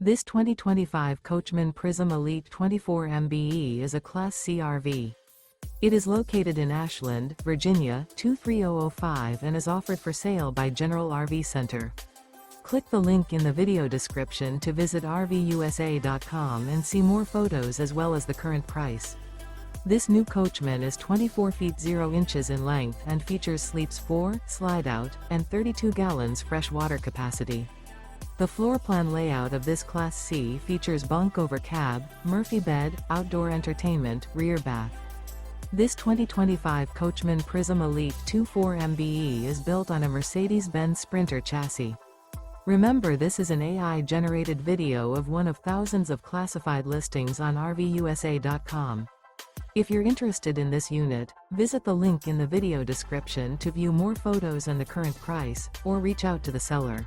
This 2025 Coachmen Prism Elite 24 MBE is a Class C RV. It is located in Ashland, Virginia, 23005 and is offered for sale by General RV Center. Click the link in the video description to visit RVUSA.com and see more photos as well as the current price. This new Coachmen is 24 feet 0 inches in length and features sleeps 4, slide-out, and 32 gallons fresh water capacity. The floor plan layout of this Class C features bunk over cab, Murphy bed, outdoor entertainment, rear bath. This 2025 Coachmen Prism Elite 24 MBE is built on a Mercedes-Benz Sprinter chassis. Remember, this is an AI-generated video of one of thousands of classified listings on RVUSA.com. If you're interested in this unit, visit the link in the video description to view more photos and the current price, or reach out to the seller.